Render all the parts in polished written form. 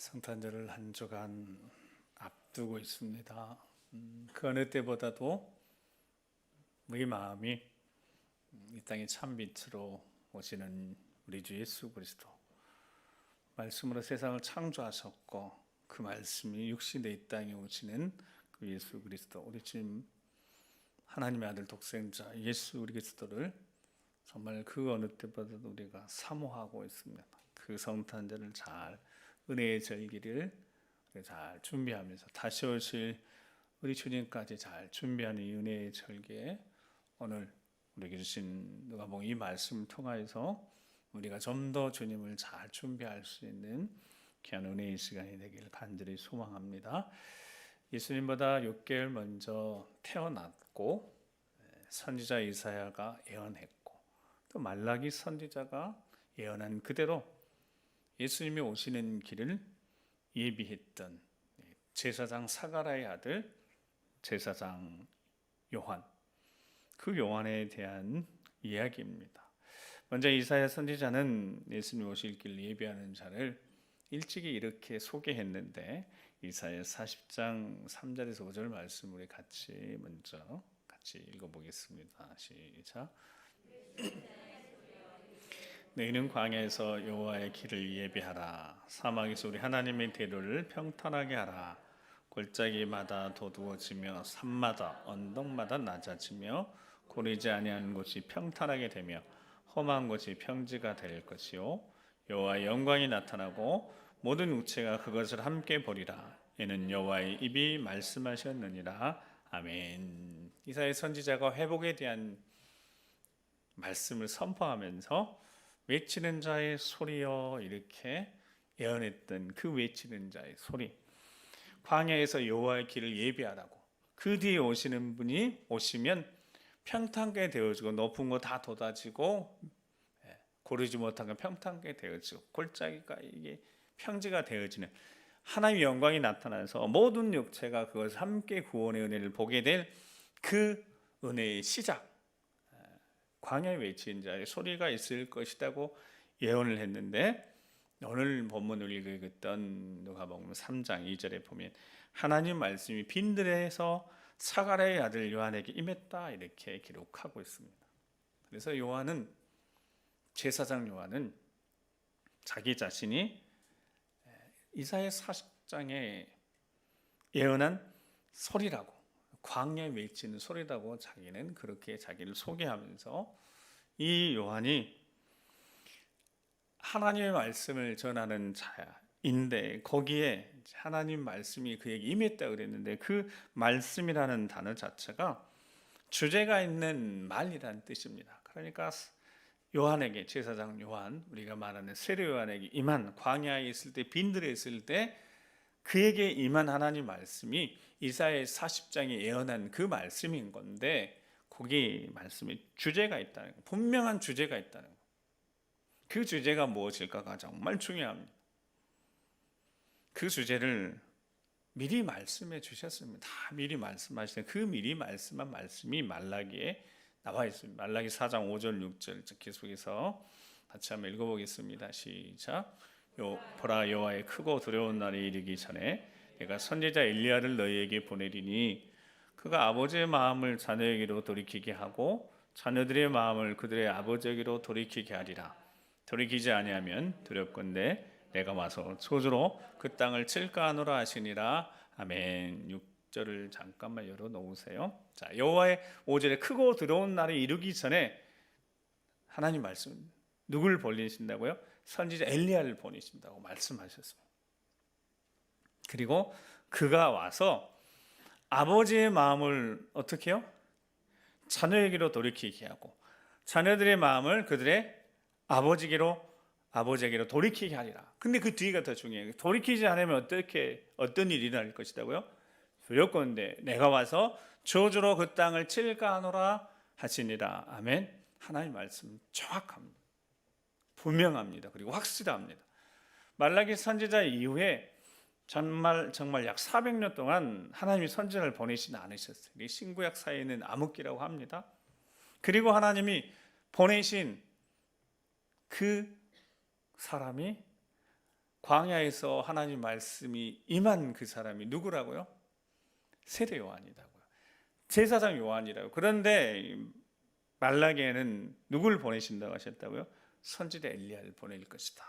성탄절을 한 주간 앞두고 있습니다. 그 어느 때보다도 우리 마음이 이 땅의 참빛으로 오시는 우리 주 예수 그리스도, 말씀으로 세상을 창조하셨고 그 말씀이 육신의 이 땅에 오시는 그 예수 그리스도, 우리 주님 하나님의 아들 독생자 예수 그리스도를 정말 그 어느 때보다도 우리가 사모하고 있습니다. 그 성탄절을 잘, 은혜의 절기를 잘 준비하면서 다시 오실 우리 주님까지 잘 준비하는 이 은혜의 절기에 오늘 우리에게 주신 누가복음 이 말씀을 통하여서 우리가 좀 더 주님을 잘 준비할 수 있는 귀한 은혜의 시간이 되기를 간절히 소망합니다. 예수님보다 6개월 먼저 태어났고 선지자 이사야가 예언했고 또 말라기 선지자가 예언한 그대로 예수님이 오시는 길을 예비했던 제사장 사가랴의 아들 제사장 요한, 그 요한에 대한 이야기입니다. 먼저 이사야 선지자는 예수님 오실 길 예비하는 자를 일찍이 이렇게 소개했는데 이사야 40장 3절에서 5절 말씀 우리 먼저 같이 읽어보겠습니다. 시작. 너희는 광야에서 여호와의 길을 예비하라. 사막에서 우리 하나님의 대로를 평탄하게 하라. 골짜기마다 도두어지며 산마다 언덕마다 낮아지며 고르지 아니하는 곳이 평탄하게 되며 험한 곳이 평지가 될 것이요 여호와의 영광이 나타나고 모든 우체가 그것을 함께 보리라. 이는 여호와의 입이 말씀하셨느니라. 아멘. 이사야 선지자가 회복에 대한 말씀을 선포하면서 외치는 자의 소리여 이렇게 예언했던 그 외치는 자의 소리, 광야에서 여호와의 길을 예비하라고, 그 뒤에 오시는 분이 오시면 평탄하게 되어지고 높은 거 다 돋아지고 고르지 못한 건 평탄하게 되어지고 골짜기가 이게 평지가 되어지는 하나님의 영광이 나타나서 모든 육체가 그것을 함께 구원의 은혜를 보게 될 그 은혜의 시작, 광야에 외치는 자의 소리가 있을 것이라고 예언을 했는데, 오늘 본문을 읽었던 누가복음 3장 2절에 보면 하나님 말씀이 빈들에서 사가랴의 아들 요한에게 임했다 이렇게 기록하고 있습니다. 그래서 제사장 요한은 자기 자신이 이사야 40장에 예언한 소리라고, 광야에 외치는 소리라고 자기는 그렇게 자기를 소개하면서, 이 요한이 하나님의 말씀을 전하는 자인데 거기에 하나님 말씀이 그에게 임했다 그랬는데, 그 말씀이라는 단어 자체가 주제가 있는 말이라는 뜻입니다. 그러니까 요한에게, 제사장 요한, 우리가 말하는 세례 요한에게 임한, 광야에 있을 때 빈들에 있을 때 그에게 임한 하나님 말씀이 이사야 40장에 예언한 그 말씀인 건데, 거기 말씀에 주제가 있다는 거, 분명한 주제가 있다는 거. 그 주제가 무엇일까가 정말 중요합니다. 그 주제를 미리 말씀해 주셨습니다. 다 미리 말씀하시는 그 미리 말씀한 말씀이 말라기에 나와 있습니다. 말라기 4장 5절 6절 계속해서 같이 한번 읽어보겠습니다. 시작. 보라, 여호와의 크고 두려운 날이 이르기 전에 내가 선지자 엘리야를 너희에게 보내리니 그가 아버지의 마음을 자녀에게로 돌이키게 하고 자녀들의 마음을 그들의 아버지에게로 돌이키게 하리라. 돌이키지 아니하면 두렵건대 내가 와서 저주로 그 땅을 칠까 하노라 하시니라. 아멘. 6절을 잠깐만 열어놓으세요. 자, 여호와의 5절에 크고 두려운 날이 이르기 전에 하나님 말씀, 누굴 보내신다고요? 선지자 엘리야를 보내신다고 말씀하셨습니다. 그리고 그가 와서 아버지의 마음을 어떻게 해요? 자녀에게로 돌이키게 하고 자녀들의 마음을 그들의 아버지에게로 돌이키게 하리라. 근데 그 뒤가 더 중요해요. 돌이키지 않으면 어떤 일이 일어날 것이라고요? 두렵건대 내가 와서 저주로 그 땅을 칠까 하노라 하시니라. 아멘. 하나님 말씀 정확합니다. 분명합니다. 그리고 확실합니다. 말라기 선지자 이후에 정말 약 400년 동안 하나님이 선지자를 보내시지 않으셨어요. 이 신구약 사이에는 암흑기라고 합니다. 그리고 하나님이 보내신 그 사람이 광야에서 하나님 말씀이 임한 그 사람이 누구라고요? 세례 요한이라고요. 제사장 요한이라고. 그런데 말라기에는 누굴 보내신다고 하셨다고요? 선지자 엘리야를 보낼 것이다.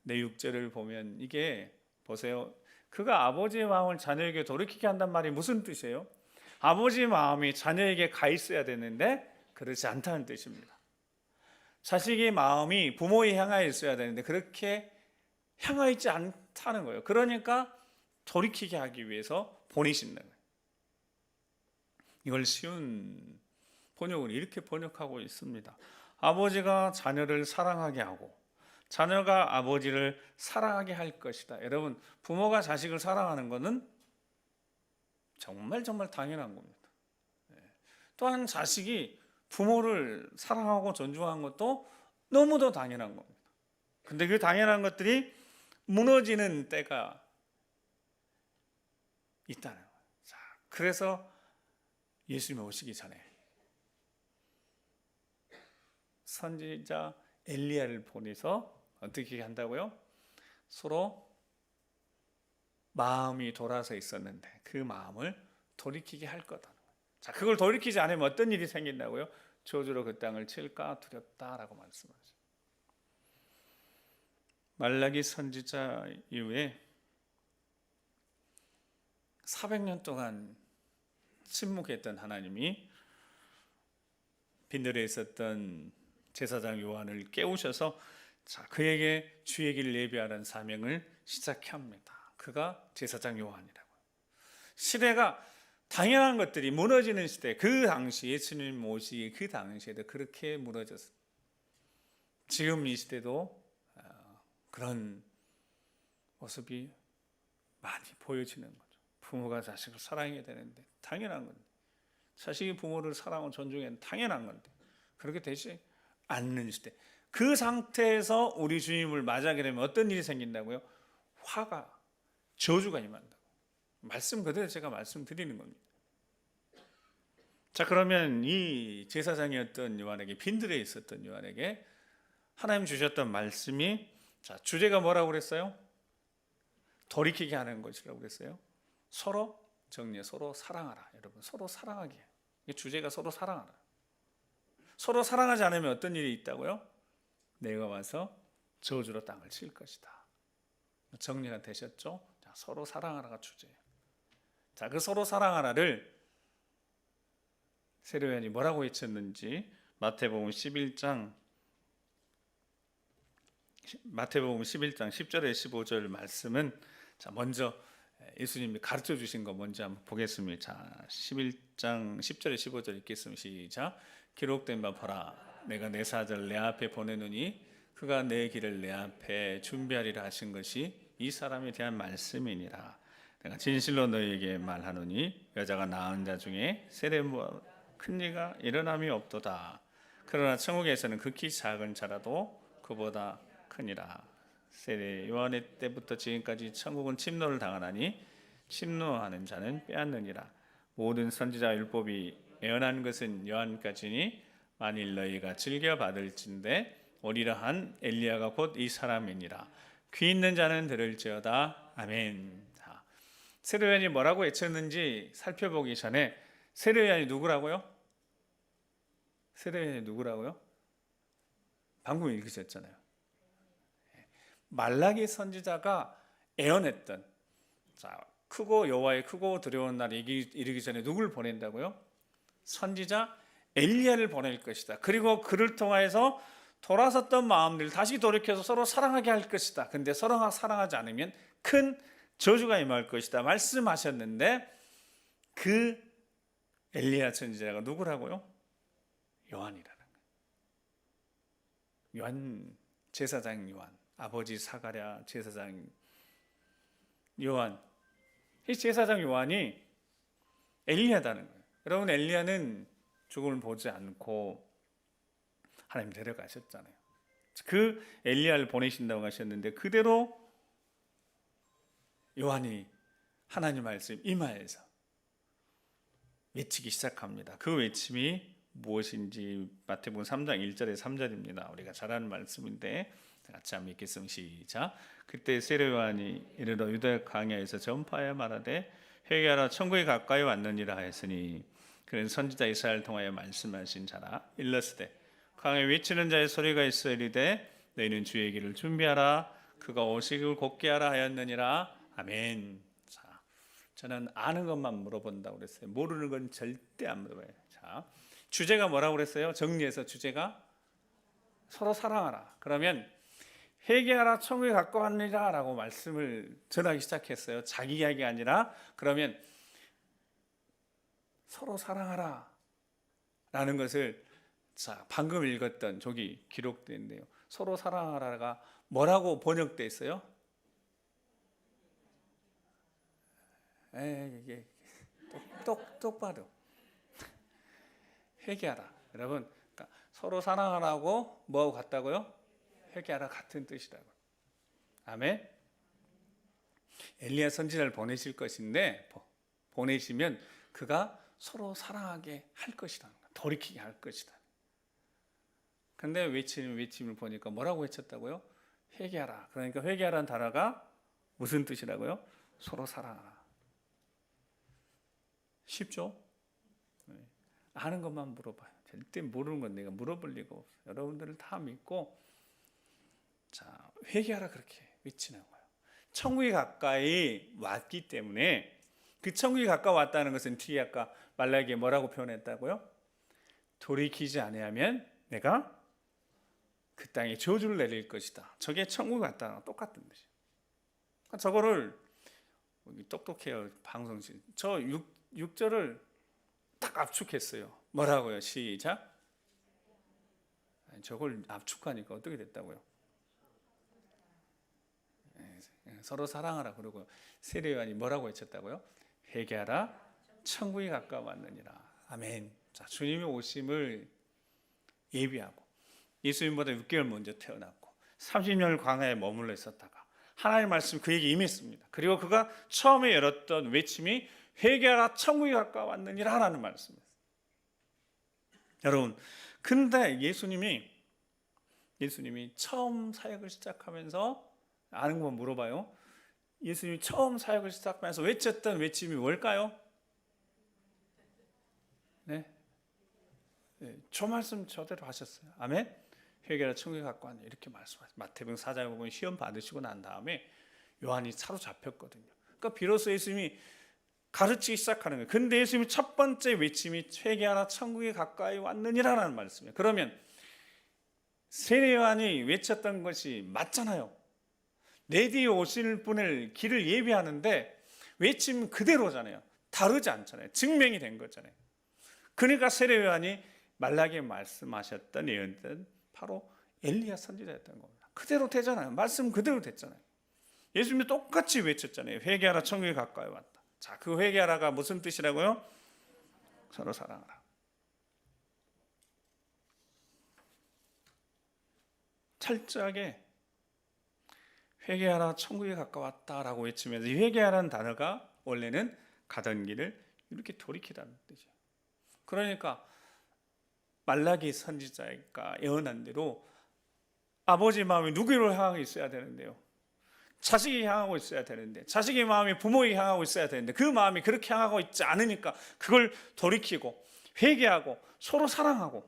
내 6절을 보면 이게 보세요. 그가 아버지의 마음을 자녀에게 돌이키게 한단 말이 무슨 뜻이에요? 아버지의 마음이 자녀에게 가 있어야 되는데 그렇지 않다는 뜻입니다. 자식의 마음이 부모에 향하여 있어야 되는데 그렇게 향하여 있지 않다는 거예요. 그러니까 돌이키게 하기 위해서 보내신다는 거예요. 이걸 쉬운 번역을 이렇게 번역하고 있습니다. 아버지가 자녀를 사랑하게 하고 자녀가 아버지를 사랑하게 할 것이다. 여러분, 부모가 자식을 사랑하는 것은 정말 당연한 겁니다. 또한 자식이 부모를 사랑하고 존중하는 것도 너무도 당연한 겁니다. 근데 그 당연한 것들이 무너지는 때가 있다는 거예요. 자, 그래서 예수님이 오시기 전에 선지자 엘리야를 보내서 어떻게 한다고요? 서로 마음이 돌아서 있었는데 그 마음을 돌이키게 할 거다. 자, 그걸 돌이키지 않으면 어떤 일이 생긴다고요? 저주로 그 땅을 칠까 두렵다라고 말씀하죠. 말라기 선지자 이후에 400년 동안 침묵했던 하나님이 빈들에 있었던 제사장 요한을 깨우셔서 자, 그에게 주의 길을 예비하라는 사명을 시작해 합니다. 그가 제사장 요한이라고. 시대가 당연한 것들이 무너지는 시대, 그 당시 예수님 오시기 그 당시에도 그렇게 무너졌어요. 지금 이 시대도 그런 모습이 많이 보여지는 거죠. 부모가 자식을 사랑해야 되는데 당연한 건데, 자식이 부모를 사랑하고 존중해야 당연한 건데 그렇게 되지 않는 시대. 그 상태에서 우리 주님을 맞이하게 되면 어떤 일이 생긴다고요? 화가, 저주가 임한다고. 말씀 그대로 제가 말씀드리는 겁니다. 자, 그러면 이 제사장이었던 요한에게, 빈들에 있었던 요한에게 하나님 주셨던 말씀이, 자, 주제가 뭐라고 그랬어요? 돌이키게 하는 것이라고 그랬어요. 서로 정리해, 서로 사랑하라. 여러분, 서로 사랑하게. 이 주제가 서로 사랑하라. 서로 사랑하지 않으면 어떤 일이 있다고요? 내가 와서 저주로 땅을 칠 것이다. 정리가 되셨죠? 자, 서로 사랑하라가 주제예요. 자, 그 서로 사랑하라를 세례 요한이 뭐라고 외쳤는지 마태복음 11장 10절에 15절 말씀은, 자, 먼저 예수님이 가르쳐 주신 거 먼저 한번 보겠습니다. 자, 11장 10절에 15절 읽겠습니다. 시작. 기록된 바 보라, 내가 내 사자를 내 앞에 보내노니 그가 내 길을 내 앞에 준비하리라 하신 것이 이 사람에 대한 말씀이니라. 내가 진실로 너희에게 말하노니 여자가 낳은 자 중에 세례보다 큰 이가 일어남이 없도다. 그러나 천국에서는 극히 작은 자라도 그보다 크니라. 세례 요한의 때부터 지금까지 천국은 침노를 당하나니 침노하는 자는 빼앗느니라. 모든 선지자 율법이 예언한 것은 요한까지니 만일 너희가 즐겨 받을진대 오리라 한 엘리야가 곧 이 사람이니라. 귀 있는 자는 들을지어다. 아멘. 자, 세례 요한이 뭐라고 외쳤는지 살펴보기 전에 세례 요한이 누구라고요? 세례 요한이 누구라고요? 방금 읽으셨잖아요. 말라기 선지자가 예언했던, 자, 크고 여호와의 크고 두려운 날이 이르기 전에 누굴 보낸다고요? 선지자 엘리야를 보낼 것이다. 그리고 그를 통하여서 돌아섰던 마음들 다시 돌이켜서 서로 사랑하게 할 것이다. 근데 서로 사랑하지 않으면 큰 저주가 임할 것이다 말씀하셨는데, 그 엘리야 선지자가 누구라고요? 요한이라는 거예요. 요한, 제사장 요한, 아버지 사가랴 제사장 요한. 이 제사장 요한이 엘리야다는 거예요. 여러분, 엘리야는 죽음을 보지 않고 하나님 데려가셨잖아요. 그 엘리야를 보내신다고 하셨는데 그대로 요한이 하나님 말씀 임하여서 외치기 시작합니다. 그 외침이 무엇인지 마태복음 3장 1절에 3절입니다. 우리가 잘 아는 말씀인데, 같이 한번 읽겠습니다. 시작. 그때 세례요한이 이르러 유대 광야에서 전파하여 말하되 회개하라 천국이 가까이 왔느니라 하였으니 그는 선지자 이사야를 통하여 말씀하신 자라. 일러스되 광야에 외치는 자의 소리가 있어 이르되 너희는 주의 길을 준비하라 그가 오시기를 곧게 하라 하였느니라. 아멘. 자, 저는 아는 것만 물어본다고 그랬어요. 모르는 건 절대 안 물어봐요. 자, 주제가 뭐라고 그랬어요? 정리해서 주제가 서로 사랑하라. 그러면 회개하라 천국에 가까웠느니라 라고 말씀을 전하기 시작했어요. 자기 이야기가 아니라 그러면 서로 사랑하라 라는 것을 자 방금 읽었던 저기 기록되어 있는데요. 서로 사랑하라가 뭐라고 번역되어 있어요? 이게 똑바로 회개하라. 여러분 그러니까 서로 사랑하라고 뭐하고 같다고요? 회개하라 같은 뜻이라고. 아멘. 엘리야 선지자를 보내실 것인데 보내시면 그가 서로 사랑하게 할 것이다. 돌이키게 할 것이다. 근데 외침을 보니까 뭐라고 외쳤다고요? 회개하라. 그러니까 회개하라는 단어가 무슨 뜻이라고요? 서로 사랑하라. 쉽죠? 아는 것만 물어봐요. 절대 모르는 건 내가 물어볼 리가 없어요. 여러분들을 다 믿고 자 회개하라 그렇게 외치는 거예요. 천국이 가까이 왔기 때문에 그 천국이 가까이 왔다는 것은 뒤에 아까 말라기에 뭐라고 표현했다고요? 돌이키지 아니하면 내가 그 땅에 저주를 내릴 것이다. 저게 천국이 왔다는 거 똑같은 뜻이에요. 그러니까 저거를 똑똑해요 방송실. 저 6절을 딱 압축했어요. 뭐라고요? 시작. 저걸 압축하니까 어떻게 됐다고요? 서로 사랑하라 그러고 세례요한이 뭐라고 외쳤다고요? 회개하라 천국이 가까웠느니라. 아멘. 자, 주님의 오심을 예비하고 예수님보다 6개월 먼저 태어났고 30년을 광야에 머물러 있었다가 하나님의 말씀이 그에게 임했습니다. 그리고 그가 처음에 열었던 외침이 회개하라 천국이 가까웠느니라 하는 말씀이었어요. 여러분 근데 예수님이 처음 사역을 시작하면서 아는 것만 물어봐요. 예수님이 처음 사역을 시작하면서 외쳤던 외침이 뭘까요? 네, 저 말씀 저대로 하셨어요. 아멘. 회개하라 천국에 가까웠느니라 이렇게 말씀하셨어요. 마태복음 4장에 보면 시험 받으시고 난 다음에 요한이 사로잡혔거든요. 그러니까 비로소 예수님이 가르치기 시작하는 거예요. 근데 예수님이 첫 번째 외침이 회개하라 천국에 가까이 왔느니라는 말씀이에요. 그러면 세례 요한이 외쳤던 것이 맞잖아요. 내 뒤에 오실 분을 길을 예비하는데 외침 그대로잖아요. 다르지 않잖아요. 증명이 된 거잖아요. 그러니까 세례 요한이 말라기에 말씀하셨던 예언들은 바로 엘리야 선지자였던 겁니다. 그대로 되잖아요. 말씀 그대로 됐잖아요. 예수님이 똑같이 외쳤잖아요. 회개하라 천국에 가까이 왔다. 자, 그 회개하라가 무슨 뜻이라고요? 서로 사랑하라. 철저하게 회개하라 천국에 가까웠다라고 외치면서 이 회개하라는 단어가 원래는 가던 길을 이렇게 돌이키라는 뜻이에요. 그러니까 말라기 선지자가 예언한 대로 아버지 마음이 누구를 향하고 있어야 되는데요. 자식이 향하고 있어야 되는데 자식의 마음이 부모에게 향하고 있어야 되는데 그 마음이 그렇게 향하고 있지 않으니까 그걸 돌이키고 회개하고 서로 사랑하고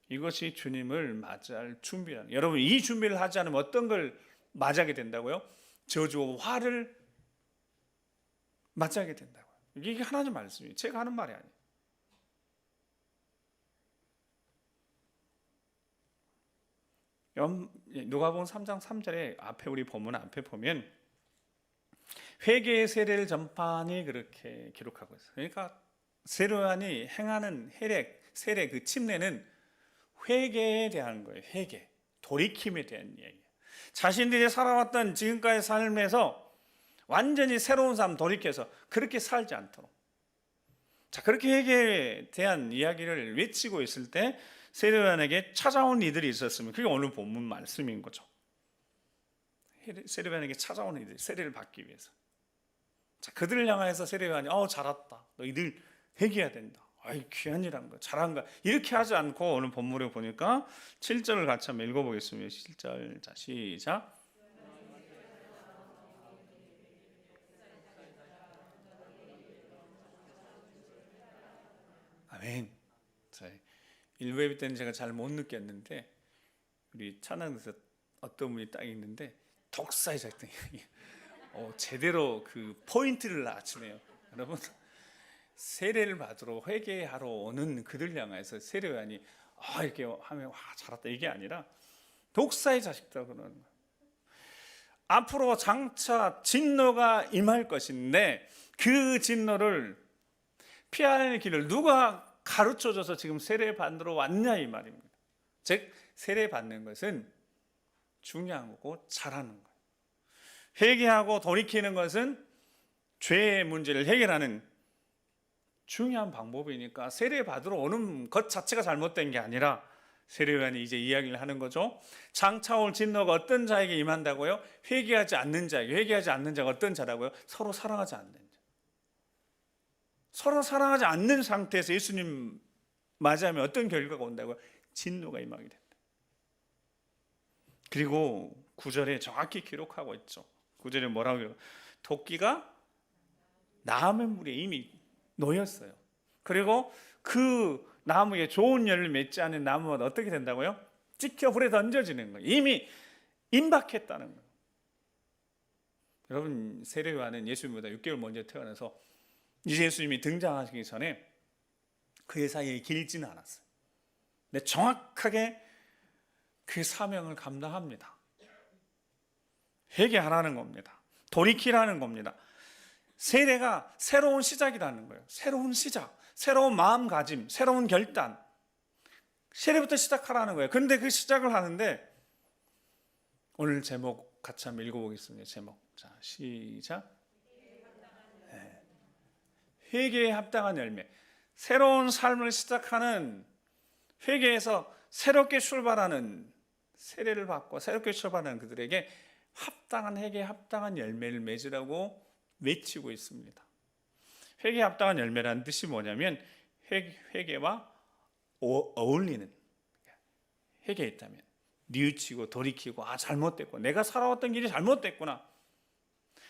이것이 주님을 맞이할 준비라는. 여러분 이 준비를 하지 않으면 어떤 걸 맞이하게 된다고요? 저주와 화를 맞이하게 된다고요. 이게 하나님 말씀이에요. 제가 하는 말이 아니에요. 누가복음 3장 3절에 앞에 우리 본문 앞에 보면 회개의 세례를 전파하니 그렇게 기록하고 있어요. 그러니까 세례 요한이 행하는 세례 그 침례는 회개에 대한 거예요. 회개, 돌이킴에 대한 이야기예요. 자신들이 살아왔던 지금까지 삶에서 완전히 새로운 삶 돌이켜서 그렇게 살지 않도록. 자, 그렇게 회개에 대한 이야기를 외치고 있을 때 세례 요한에게 찾아온 이들이 있었으면 그게 오늘 본문 말씀인 거죠. 세례 요한에게 찾아온 이들, 세례를 받기 위해서. 자, 그들을 향해서 세례 요한이 잘 왔다. 너희들 회개해야 된다. 아이 귀한 일한 거 잘한 거 이렇게 하지 않고 오늘 본문에 보니까 7절을 같이 한번 읽어보겠습니다. 7절 자 시작. 아멘. 자, 1부 때는 제가 잘 못 느꼈는데 우리 찬양에서 어떤 분이 딱 있는데 독사의 작동 제대로 그 포인트를 낮추네요. 여러분 세례를 받으러 회개하러 오는 그들 향해서 세례요한이 이렇게 하면 와 잘했다 이게 아니라 독사의 자식들하고는 거예요. 앞으로 장차 진노가 임할 것인데 그 진노를 피하는 길을 누가 가르쳐줘서 지금 세례 받으러 왔냐 이 말입니다. 즉 세례 받는 것은 중요한 거고 잘하는 거예요. 회개하고 돌이키는 것은 죄의 문제를 해결하는 중요한 방법이니까 세례 받으러 오는 것 자체가 잘못된 게 아니라 세례요한이 이제 이야기를 하는 거죠. 장차 올 진노가 어떤 자에게 임한다고요? 회개하지 않는 자에게. 회개하지 않는 자가 어떤 자라고요? 서로 사랑하지 않는 자. 서로 사랑하지 않는 상태에서 예수님 맞이하면 어떤 결과가 온다고요? 진노가 임하게 된다. 그리고 9절에 정확히 기록하고 있죠. 9절에 뭐라고요? 토끼가 나무 물에 이미 놓였어요. 그리고 그 나무에 좋은 열을 맺지 않은 나무는 어떻게 된다고요? 찍혀 불에 던져지는 거예요. 이미 임박했다는 거예요. 여러분 세례요한은 예수님보다 6개월 먼저 태어나서 이제 예수님이 등장하시기 전에 그의 사이에 길지는 않았어요. 근데 정확하게 그 사명을 감당합니다. 회개하라는 겁니다. 돌이키라는 겁니다. 세례가 새로운 시작이라는 거예요. 새로운 시작, 새로운 마음가짐, 새로운 결단. 세례부터 시작하라는 거예요. 그런데 그 시작을 하는데 오늘 제목 같이 한번 읽어보겠습니다. 제목 자 시작. 회개에 합당한 열매. 새로운 삶을 시작하는 회개에서 새롭게 출발하는 세례를 받고 새롭게 출발하는 그들에게 합당한 회개에 합당한 열매를 맺으라고 외치고 있습니다. 회개에 합당한 열매라는 뜻이 뭐냐면 회개와 어울리는, 회개했다면 뉘우치고 돌이키고 잘못됐고 내가 살아왔던 길이 잘못됐구나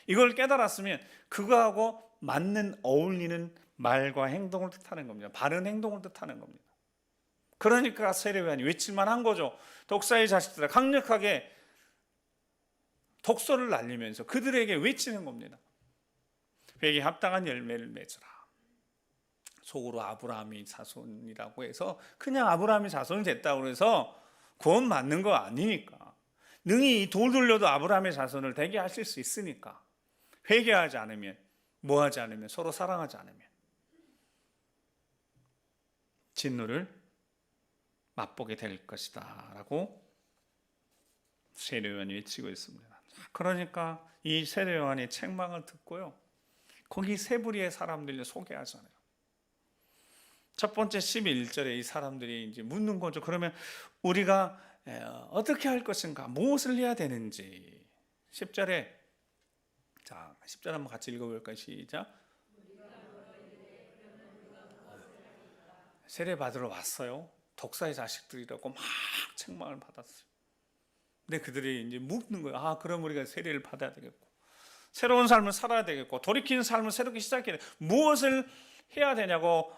이걸 깨달았으면 그거하고 맞는 어울리는 말과 행동을 뜻하는 겁니다. 바른 행동을 뜻하는 겁니다. 그러니까 세례요한이 외칠만한 거죠. 독사의 자식들아 강력하게 독소를 날리면서 그들에게 외치는 겁니다. 회개에 합당한 열매를 맺으라. 속으로 아브라함이 자손이라고 해서 그냥 아브라함이 자손이 됐다고 해서 구원 받는 거 아니니까. 능히 돌 돌려도 아브라함의 자손을 되게 하실 수 있으니까. 회개하지 않으면, 뭐하지 않으면, 서로 사랑하지 않으면 진노를 맛보게 될 것이다 라고 세례요한이 외치고 있습니다. 그러니까 이 세례요한의 책망을 듣고요, 거기 세 부류의 사람들을 소개하잖아요. 첫 번째 11절에 이 사람들이 이제 묻는 거죠. 그러면 우리가 어떻게 할 것인가, 무엇을 해야 되는지. 10절에 자 10절 한번 같이 읽어볼까요? 시작. 세례 받으러 왔어요. 독사의 자식들이라고 막 책망을 받았어요. 근데 그들이 이제 묻는 거예요. 그럼 우리가 세례를 받아야 되겠고, 새로운 삶을 살아야 되겠고, 돌이키는 삶을 새롭게 시작해야 돼. 무엇을 해야 되냐고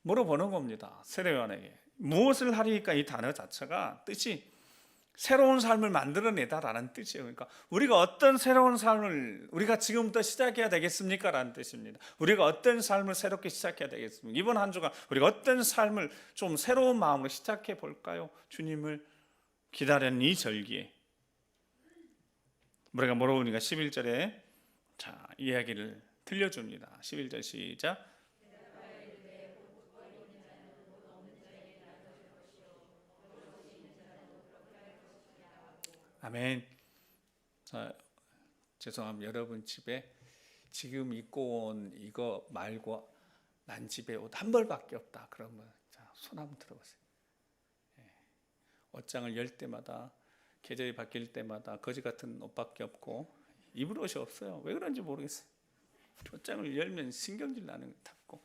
물어보는 겁니다. 세례요한에게. 무엇을 하리니까 이 단어 자체가 뜻이 새로운 삶을 만들어내다라는 뜻이에요. 그러니까 우리가 어떤 새로운 삶을 우리가 지금부터 시작해야 되겠습니까? 라는 뜻입니다. 우리가 어떤 삶을 새롭게 시작해야 되겠습니까? 이번 한 주간 우리가 어떤 삶을 좀 새로운 마음으로 시작해 볼까요? 주님을 기다리는 이 절기에 우리가 물어보니까 11절에 자 이야기를 들려줍니다. 11절 시작. 아멘. 죄송합니다. 여러분 집에 지금 입고 온 이거 말고 난 집에 옷 한 벌밖에 없다. 그러면 자, 손 한번 들어보세요. 옷장을 열 때마다 계절이 바뀔 때마다 거지 같은 옷밖에 없고 입을 옷이 없어요. 왜 그런지 모르겠어요. 옷장을 열면 신경질 나는 것 같고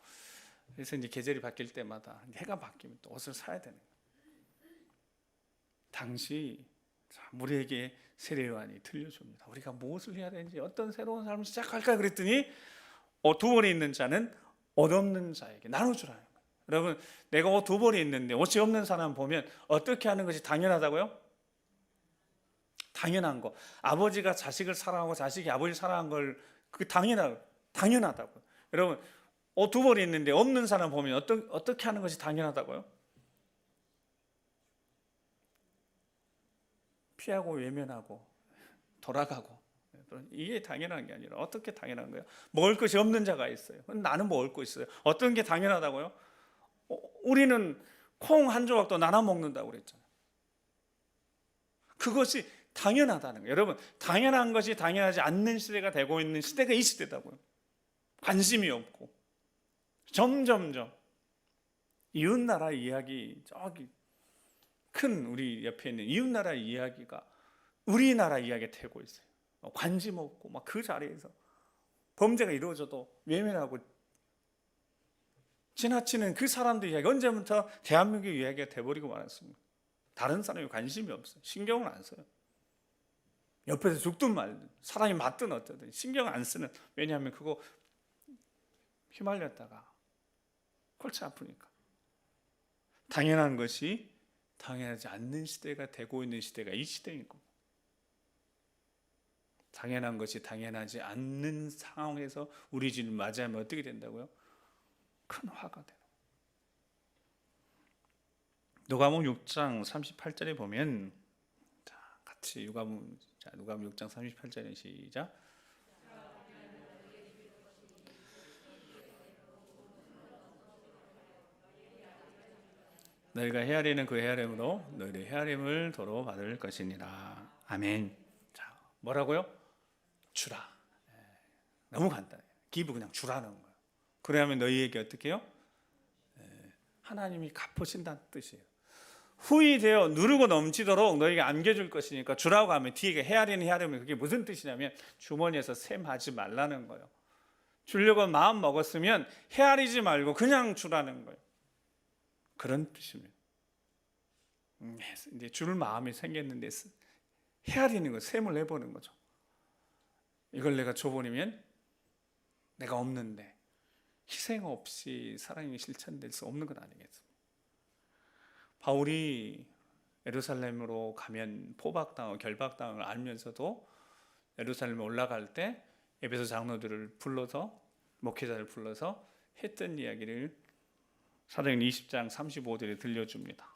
그래서 이제 계절이 바뀔 때마다 해가 바뀌면 또 옷을 사야 되는 거예요. 당시 우리에게 세례요한이 들려줍니다. 우리가 무엇을 해야 되는지, 어떤 새로운 삶을 시작할까 그랬더니 두 벌이 있는 자는 옷 없는 자에게 나눠주라는 거예요. 여러분, 내가 옷 두 벌이 있는데 옷이 없는 사람 보면 어떻게 하는 것이 당연하다고요? 당연한 거. 아버지가 자식을 사랑하고 자식이 아버지를 사랑한 걸 그 당연하다고요. 여러분, 옷 두 벌이 있는데 없는 사람 보면 어떻게 하는 것이 당연하다고요? 피하고 외면하고 돌아가고. 이게 당연한 게 아니라 어떻게 당연한 거예요? 먹을 것이 없는 자가 있어요. 나는 먹을 거 있어요. 어떤 게 당연하다고요? 우리는 콩 한 조각도 나눠 먹는다고 그랬잖아요. 그것이 당연하다는 거예요. 여러분, 당연한 것이 당연하지 않는 시대가 되고 있는 시대가 이 시대다고요. 관심이 없고 점점점 이웃나라 이야기, 저기 큰 우리 옆에 있는 이웃나라 이야기가 우리나라 이야기가 되고 있어요. 관심 없고 막 그 자리에서 범죄가 이루어져도 외면하고 지나치는 그 사람들 이야기, 언제부터 대한민국 이야기가 돼버리고 말았습니다. 다른 사람이 관심이 없어요. 신경을 안 써요. 옆에서 죽든 말든 사람이 맞든 어쩌든 신경 안 쓰는. 왜냐하면 그거 휘말렸다가 골치 아프니까. 당연한 것이 당연하지 않는 시대가 되고 있는 시대가 이 시대인 겁니다. 당연한 것이 당연하지 않는 상황에서 우리 주님을 맞이하면 어떻게 된다고요? 큰 화가 돼요. 누가복음 6장 38절에 보면, 자, 같이 누가복음 6장 38절에 시작. 너희가 헤아리는 그 헤아림으로 너희의 헤아림을 도로 받을 것이니라. 아멘. 자, 뭐라고요? 주라. 너무 간단해요. 기부 그냥 주라는 거예요. 그러면 너희에게 어떻게 해요? 하나님이 갚으신다는 뜻이에요. 후이 되어 누르고 넘치도록 너희에게 안겨줄 것이니까 주라고 하면 뒤에 헤아리는 헤아리면 그게 무슨 뜻이냐면 주머니에서 셈하지 말라는 거예요. 주려고 마음 먹었으면 헤아리지 말고 그냥 주라는 거예요. 그런 뜻입니다. 이제 줄 마음이 생겼는데 헤아리는 거, 셈을 해보는 거죠. 이걸 내가 줘버리면 내가 없는데 희생 없이 사랑이 실천될 수 없는 건 아니겠습니까? 바울이 예루살렘으로 가면 포박당하고 결박당을 알면서도 예루살렘에 올라갈 때 에베소 장로들을 불러서, 목회자를 불러서 했던 이야기를 사도행전 20장 35절에 들려줍니다.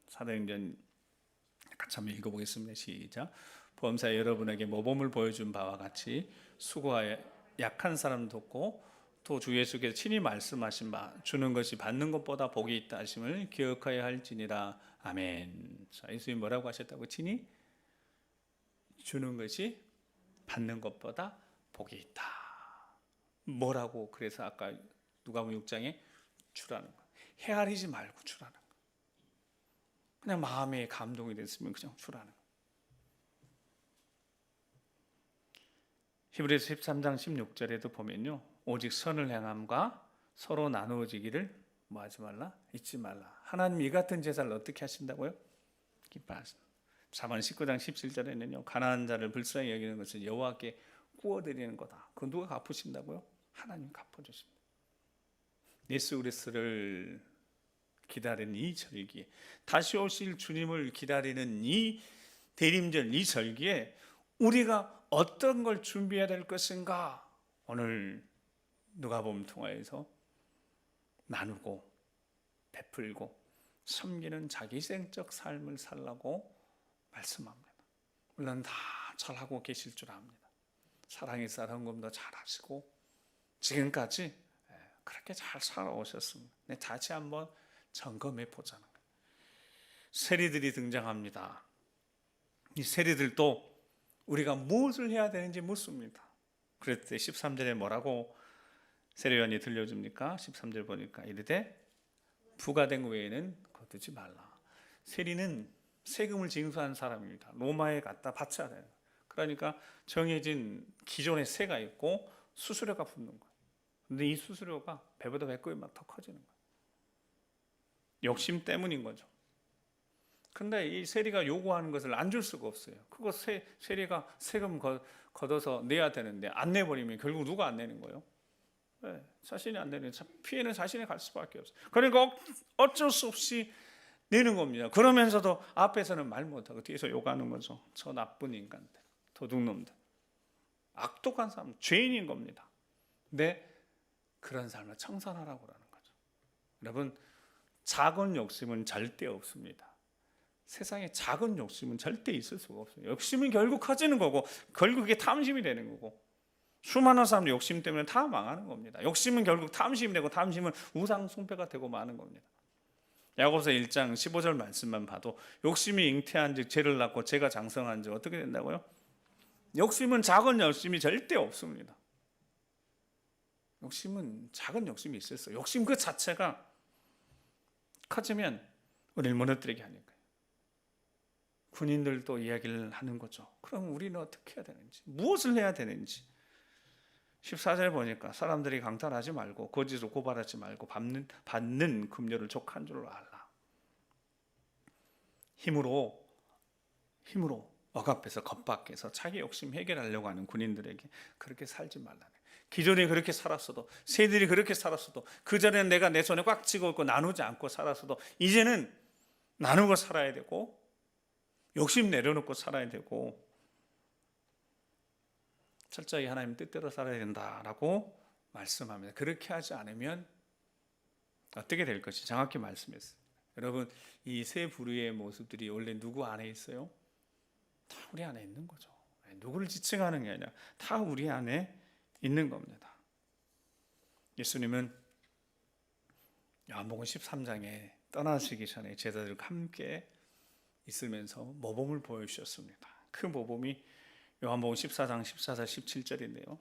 사도행전 같이 한번 읽어보겠습니다. 시작. 범사 여러분에게 모범을 보여준 바와 같이 수고하여 약한 사람 돕고 또 주 예수께서 친히 말씀하신 바 주는 것이 받는 것보다 복이 있다 하심을 기억하여야 할지니라. 아멘. 자, 예수님 뭐라고 하셨다고? 친히 주는 것이 받는 것보다 복이 있다. 뭐라고? 그래서 아까 누가복음 6장에 주라는 거. 헤아리지 말고 주라는 거. 그냥 마음에 감동이 됐으면 그냥 주라는 거. 히브리서 13장 16절에도 보면요, 오직 선을 행함과 서로 나누어지기를 뭐하지 말라? 잊지 말라. 하나님 이 같은 제사를 어떻게 하신다고요? 기뻐하신다. 잠언 19장 17절에는요, 가난한 자를 불쌍히 여기는 것은 여호와께 구워드리는 거다. 그건 누가 갚으신다고요? 하나님 갚아주십니다. 예수 그리스도를 기다리는 이 절기에, 다시 오실 주님을 기다리는 이 대림절, 이 절기에 우리가 어떤 걸 준비해야 될 것인가? 오늘 누가복음 통하여서 나누고 베풀고 섬기는 자기 희생적 삶을 살라고 말씀합니다. 물론 다 잘하고 계실 줄 압니다. 사랑의 쌀헌금도 잘하시고 지금까지 그렇게 잘 살아오셨습니다. 다시 한번 점검해 보자는 거예요. 세리들이 등장합니다. 이 세리들도 우리가 무엇을 해야 되는지 묻습니다. 그럴 때 13절에 뭐라고 세례요한이 들려줍니까? 13절 보니까 이르되 부가된 외에는 거두지 말라. 세리는 세금을 징수하는 사람입니다. 로마에 갖다 바쳐야 돼요. 그러니까 정해진 기존의 세가 있고 수수료가 붙는 거예요. 근데 이 수수료가 배보다 배꼽이 막 더 커지는 거예요. 욕심 때문인 거죠. 근데 이 세리가 요구하는 것을 안 줄 수가 없어요. 그거 세리가 세금 걷어서 내야 되는데 안 내버리면 결국 누가 안 내는 거예요? 네, 자신이 안 내는, 피해는 자신이 갈 수밖에 없어요. 그러니까 어쩔 수 없이 내는 겁니다. 그러면서도 앞에서는 말 못하고 뒤에서 욕하는 거죠. 저 나쁜 인간들, 도둑놈들, 악독한 사람, 죄인인 겁니다. 근데 그런 삶을 청산하라고 하는 거죠. 여러분, 작은 욕심은 절대 없습니다. 세상에 작은 욕심은 절대 있을 수가 없어요. 욕심은 결국 커지는 거고, 결국 이게 탐심이 되는 거고, 수많은 사람들 욕심 때문에 다 망하는 겁니다. 욕심은 결국 탐심이 되고, 탐심은 우상 숭배가 되고 마는 겁니다. 야고보서 1장 15절 말씀만 봐도 욕심이 잉태한 즉 죄를 낳고 죄가 장성한 즉 어떻게 된다고요? 욕심은 작은 욕심이 절대 없습니다. 욕심은 작은 욕심이 있었어요. 욕심 그 자체가 커지면 우리를 무너뜨리게 하니까요. 군인들도 이야기를 하는 거죠. 그럼 우리는 어떻게 해야 되는지, 무엇을 해야 되는지. 14절에 보니까 사람들이 강탈하지 말고 거짓으로 고발하지 말고 받는 급료를 족한 줄로 알라. 힘으로 억압해서 겁박해서 자기 욕심 해결하려고 하는 군인들에게 그렇게 살지 말라네. 기존에 그렇게 살았어도, 새들이 그렇게 살았어도, 그전에는 내가 내 손에 꽉 쥐고 있고 나누지 않고 살았어도 이제는 나누고 살아야 되고 욕심 내려놓고 살아야 되고 철저히 하나님 뜻대로 살아야 된다라고 말씀합니다. 그렇게 하지 않으면 어떻게 될 것이 정확히 말씀했어요. 여러분, 이 세 부류의 모습들이 원래 누구 안에 있어요? 다 우리 안에 있는 거죠. 누구를 지칭하는 게 아니라 다 우리 안에 있는 겁니다. 예수님은 요한복음 13장에 떠나시기 전에 제자들과 함께 있으면서 모범을 보여주셨습니다. 그 모범이 요한복음 14장 14절 17절인데요.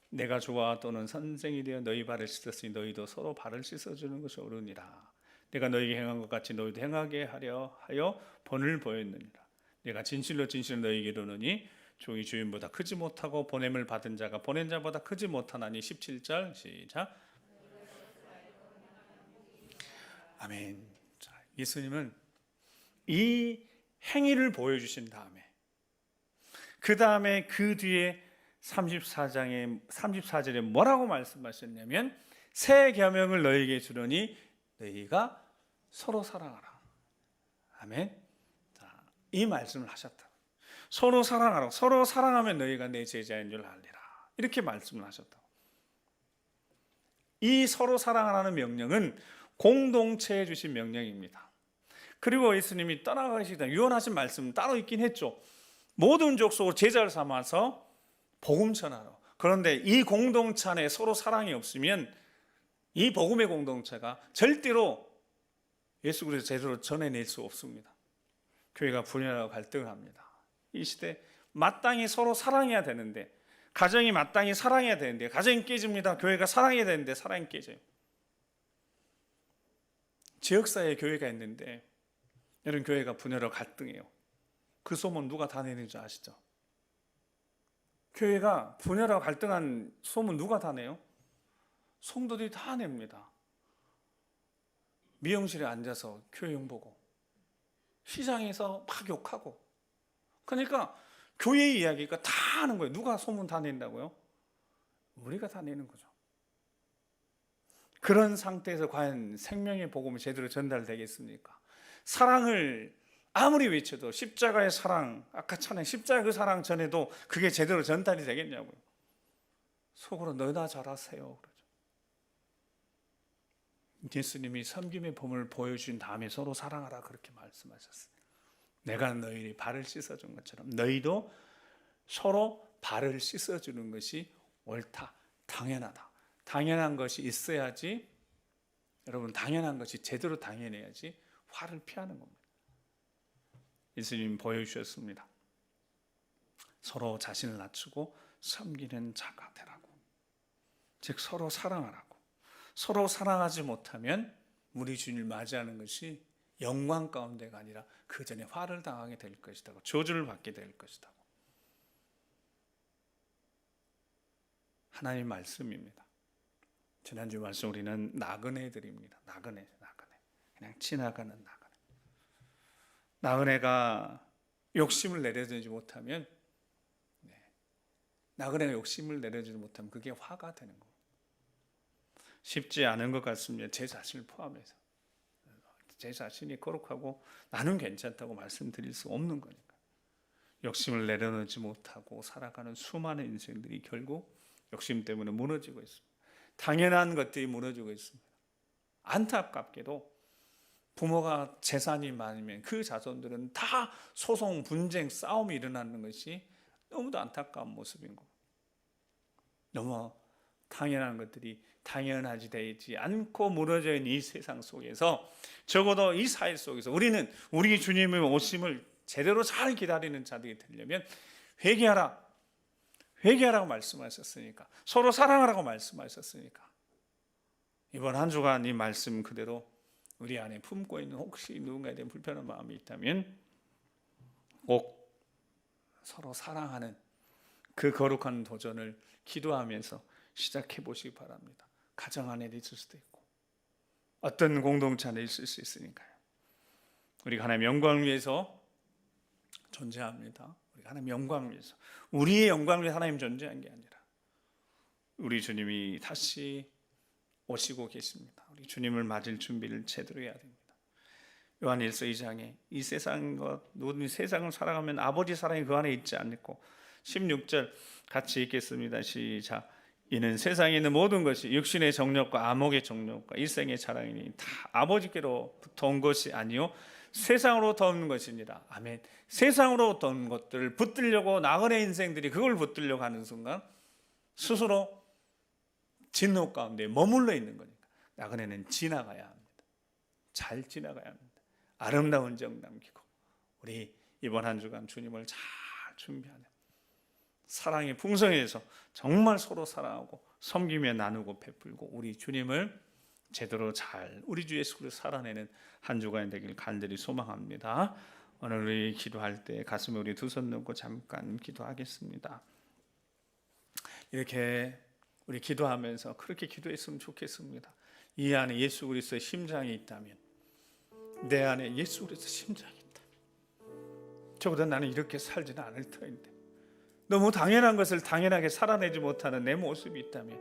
내가 주와 또는 선생이 되어 너희 발을 씻었으니 너희도 서로 발을 씻어주는 것이 옳으니라. 내가 너희에게 행한 것 같이 너희도 행하게 하려 하여 본을 보였느니라. 내가 진실로 너희에게 이르노니 종이 주인보다 크지 못하고 보냄을 받은 자가 보낸 자보다 크지 못하나니. 17절 시작. 아멘. 자, 예수님은 이 행위를 보여주신 다음에 그 뒤에 34절에 뭐라고 말씀하셨냐면 새 계명을 너희에게 주노니 너희가 서로 사랑하라. 아멘. 자, 이 말씀을 하셨다. 서로 사랑하라. 서로 사랑하면 너희가 내 제자인 줄 알리라. 이렇게 말씀을 하셨다. 이 서로 사랑하라는 명령은 공동체에 주신 명령입니다. 그리고 예수님이 떠나가시다 유언하신 말씀은 따로 있긴 했죠. 모든 족속을 제자를 삼아서 복음 전하러. 그런데 이 공동체 안에 서로 사랑이 없으면 이 복음의 공동체가 절대로 예수 그리스도 제대로 전해낼 수 없습니다. 교회가 분열하고 갈등합니다. 이 시대 마땅히 서로 사랑해야 되는데, 가정이 마땅히 사랑해야 되는데 가정이 깨집니다. 교회가 사랑해야 되는데 사랑이 깨져요. 지역사회에 교회가 있는데 이런 교회가 분열하고 갈등해요. 그 소문 누가 다 내는지 아시죠? 교회가 분열하고 갈등한 소문 누가 다 내요? 성도들이 다 냅니다. 미용실에 앉아서 교회 흉보고 시장에서 막 욕하고. 그러니까 교회 이야기가 다 하는 거예요. 누가 소문 다 낸다고요? 우리가 다 내는 거죠. 그런 상태에서 과연 생명의 복음이 제대로 전달되겠습니까? 사랑을 아무리 외쳐도 십자가의 사랑, 아까 찬양 십자가 그 사랑 전에도 그게 제대로 전달이 되겠냐고요. 속으로 너나 잘하세요 그러죠. 예수님이 섬김의 법을 보여준 다음에 서로 사랑하라 그렇게 말씀하셨어요. 내가 너희 발을 씻어준 것처럼 너희도 서로 발을 씻어주는 것이 옳다, 당연하다. 당연한 것이 있어야지, 여러분 당연한 것이 제대로 당연해야지 화를 피하는 겁니다. 예수님이 보여주셨습니다. 서로 자신을 낮추고 섬기는 자가 되라고. 즉 서로 사랑하라고. 서로 사랑하지 못하면 우리 주님을 맞이하는 것이 영광 가운데가 아니라 그 전에 화를 당하게 될 것이다. 저주를 받게 될 것이다. 하나님 말씀입니다. 지난주 말씀 우리는 나그네들입니다. 나그네. 그냥 지나가는 나그네. 나그네가 욕심을 내려주지 못하면, 나그네가 욕심을 내려주지 못하면 그게 화가 되는 겁니다. 쉽지 않은 것 같습니다. 제 자신을 포함해서. 제 자신이 거룩하고 나는 괜찮다고 말씀드릴 수 없는 거니까. 욕심을 내려놓지 못하고 살아가는 수많은 인생들이 결국 욕심 때문에 무너지고 있습니다. 당연한 것들이 무너지고 있습니다. 안타깝게도 부모가 재산이 많으면 그 자손들은 다 소송, 분쟁, 싸움이 일어나는 것이 너무도 안타까운 모습인 겁니다. 너무 당연한 것들이 당연하지 되지 않고 무너져 있는 이 세상 속에서, 적어도 이 사회 속에서 우리는 우리 주님의 오심을 제대로 잘 기다리는 자들이 되려면 회개하라고 말씀하셨으니까, 서로 사랑하라고 말씀하셨으니까, 이번 한 주간 이 말씀 그대로 우리 안에 품고 있는, 혹시 누군가에 대한 불편한 마음이 있다면 꼭 서로 사랑하는 그 거룩한 도전을 기도하면서 시작해 보시기 바랍니다. 가정 안에도 있을 수도 있고 어떤 공동체 안에 있을 수 있으니까요. 우리가 하나님의 영광을 위해서 존재합니다. 우리가 하나님의 영광을 위해서, 우리의 영광을 위해서 하나님 존재한 게 아니라 우리 주님이 다시 오시고 계십니다. 우리 주님을 맞을 준비를 제대로 해야 됩니다. 요한일서 2장에 이 세상과 모든 세상을 살아가면 아버지 사랑이 그 안에 있지 않고, 16절 같이 읽겠습니다. 시작. 이는 세상에 있는 모든 것이 육신의 정욕과 암흑의 정욕과 일생의 자랑이니 다 아버지께로부터 온 것이 아니요 세상으로부터 온 것이니라. 아멘. 세상으로부터 온 것들을 붙들려고 나그네 인생들이 그걸 붙들려고 하는 순간 스스로 진노 가운데 머물러 있는 거니까 나그네는 지나가야 합니다. 잘 지나가야 합니다. 아름다운 정 남기고 우리 이번 한 주간 주님을 잘 준비하는 사랑의 풍성해서 정말 서로 사랑하고 섬기며 나누고 베풀고 우리 주님을 제대로 잘 우리 주 예수 그리스도 살아내는 한 주간이 되길 간절히 소망합니다. 오늘 우리 기도할 때 가슴에 우리 두 손 놓고 잠깐 기도하겠습니다. 이렇게 우리 기도하면서 그렇게 기도했으면 좋겠습니다. 이 안에 예수 그리스도의 심장이 있다면, 내 안에 예수 그리스도의 심장이 있다면 적어도 나는 이렇게 살지는 않을 터인데, 너무 당연한 것을 당연하게 살아내지 못하는 내 모습이 있다면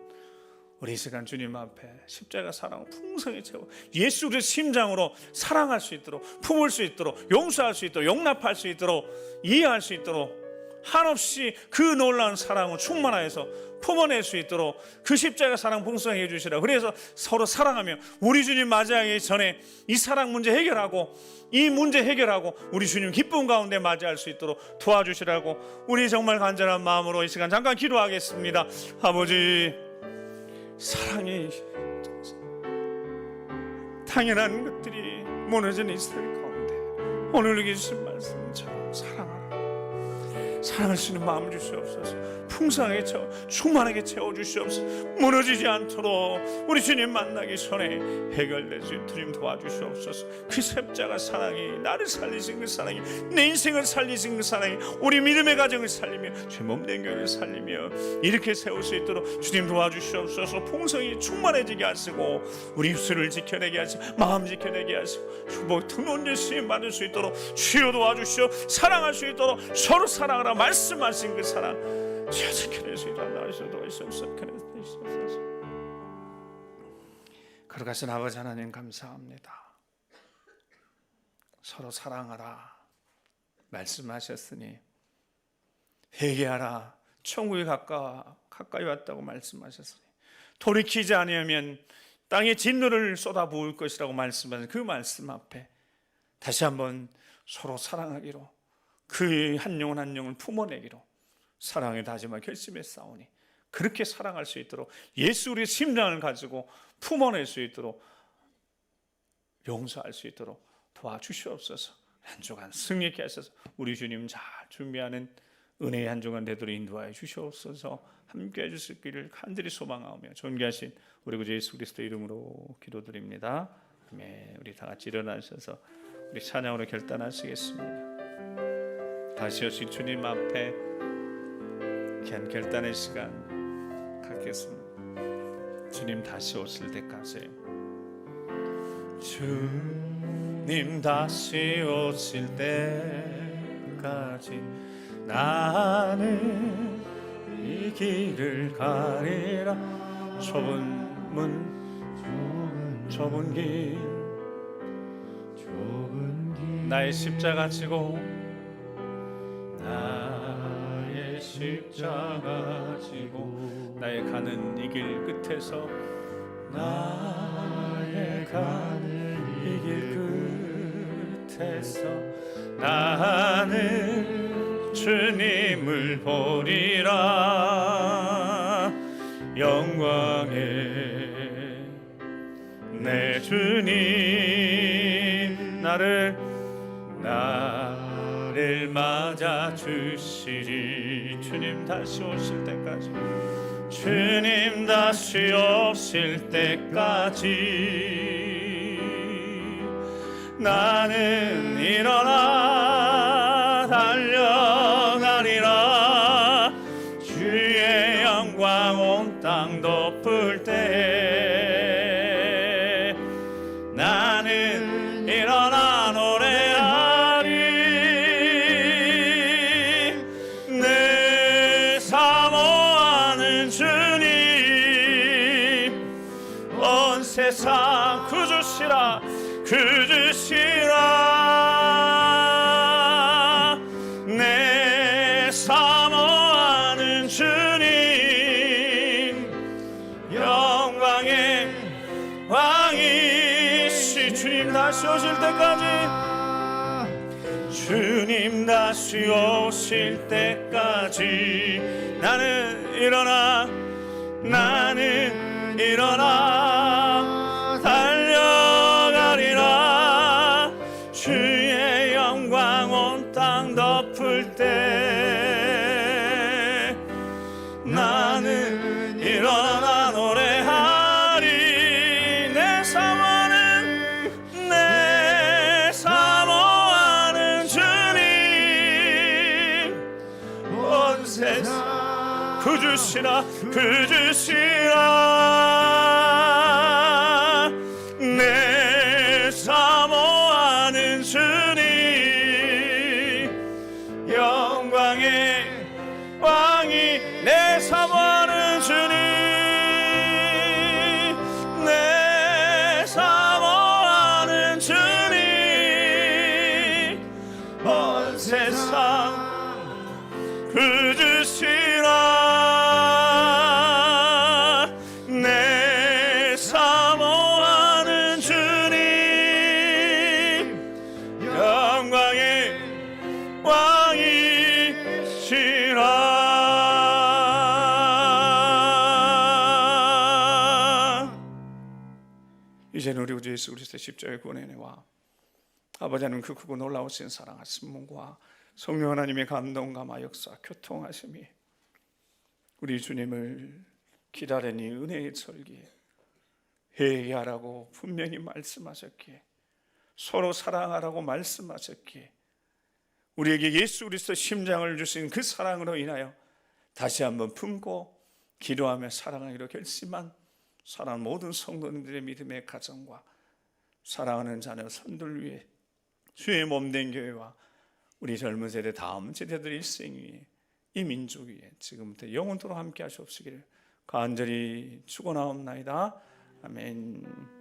우리 이 시간 주님 앞에 십자가 사랑을 풍성히 채워 예수 그리스도의 심장으로 사랑할 수 있도록, 품을 수 있도록, 용서할 수 있도록, 용납할 수 있도록, 이해할 수 있도록, 한없이 그 놀라운 사랑을 충만하여서 품어낼 수 있도록 그 십자가 사랑 풍성히 해주시라. 그래서 서로 사랑하며 우리 주님 맞이하기 전에 이 사랑 문제 해결하고, 이 문제 해결하고 우리 주님 기쁨 가운데 맞이할 수 있도록 도와주시라고 우리 정말 간절한 마음으로 이 시간 잠깐 기도하겠습니다. 아버지, 사랑이 당연한 것들이 무너진 이스라엘 가운데 오늘 여기 주신 말씀처럼 사랑할 수 있는 마음을 주시옵소서. 풍성하게 충만하게 채워주시옵소서. 무너지지 않도록 우리 주님 만나기 전에 해결될 수 있도록 주님 도와주시옵소서. 그 십자가 사랑이 나를 살리신 그 사랑이, 내 인생을 살리신 그 사랑이 우리 믿음의 가정을 살리며 죄 몸된 교회를 살리며 이렇게 세울 수 있도록 주님 도와주시옵소서. 풍성히 충만해지게 하시고 우리 입술을 지켜내게 하시고 마음 지켜내게 하시고 축복 특론 예수님 받을 수 있도록 주여 도와주시오. 사랑할 수 있도록 서로 사랑하라 말씀하신 그 사랑 주여 지켜낼 수 있도록 나으셔도 있옵소서. 거룩하신 아버지 하나님 감사합니다. 서로 사랑하라 말씀하셨으니 회개하라 천국이 가까이 왔다고 말씀하셨으니 돌이키지 않으면 땅에 진노를 쏟아부을 것이라고 말씀하신 그 말씀 앞에 다시 한번 서로 사랑하기로, 그 한 영혼 한 영혼을 품어내기로 사랑의 다짐과 결심에 싸우니 그렇게 사랑할 수 있도록 예수 우리의 심장을 가지고 품어낼 수 있도록 용서할 수 있도록 도와주시옵소서. 한 주간 승리케 하셔서 우리 주님 잘 준비하는 은혜의 한 주간 되도록 인도하여 주시옵소서. 함께 해주실 길을 간절히 소망하며 존귀하신 우리 구주 예수 그리스도 이름으로 기도드립니다. 아멘. 우리 다 같이 일어나셔서 우리 찬양으로 결단하시겠습니다. 다시 오신 주님 앞에 귀한 결단의 시간 갖겠습니다. 주님 다시 오실 때까지, 주님 다시 오실 때까지 나는 이 길을 가리라. 좁은 문, 좁은 길, 나의 십자가 지고, 나의 십자가 지고, 나의 가는 이 길 끝에서, 나의 가는 이 길 끝에서 나는 주님을 보리라. 영광의 내 주님 나를 맞아 주시리. 주님 다시 오실 때까지, 주님 다시 오실 때까지 나는 일어나 달려가리라. 주의 영광 온 땅 덮을 때 나는 일어나 노래하리. 내 사모하는 주님 온 세상 구주시라. 내 사모하는 주님 영광의 왕이시. 주님 다시 오실 때까지, 주님 다시 오실 때까지 나는 일어나 달려가리라. 주의 영광 온 땅 덮을 때 나는 일어나 노래하리. 내 사모하는 주님 온 세상 구주시라. 내 사모하는 주님 영광의 왕이. 내 사모하는 주님, 내 사모하는 주님 온 세상 구주시라. 내 사모하는 주님 영광의 왕이시라. 이제는 우리 구주 예수 그리스도의 십자가의 구원의 은혜와 아버지 하나님 그 크고 놀라우신 사랑하신 분과 성령 하나님의 감동과 역사 교통하심이 우리 주님을 기다리니 은혜의 절기에 회개하라고 분명히 말씀하셨기에, 서로 사랑하라고 말씀하셨기에, 우리에게 예수 그리스도 심장을 주신 그 사랑으로 인하여 다시 한번 품고 기도하며 사랑하기로 결심한 사랑하는 모든 성도님들의 믿음의 가정과 사랑하는 자녀 선들 위해 주의 몸된 교회와 우리 젊은 세대 다음 세대들 일생 위에 이 민족 위에 지금부터 영원토록 함께 하시옵시기를 간절히 축원하옵나이다. 아멘.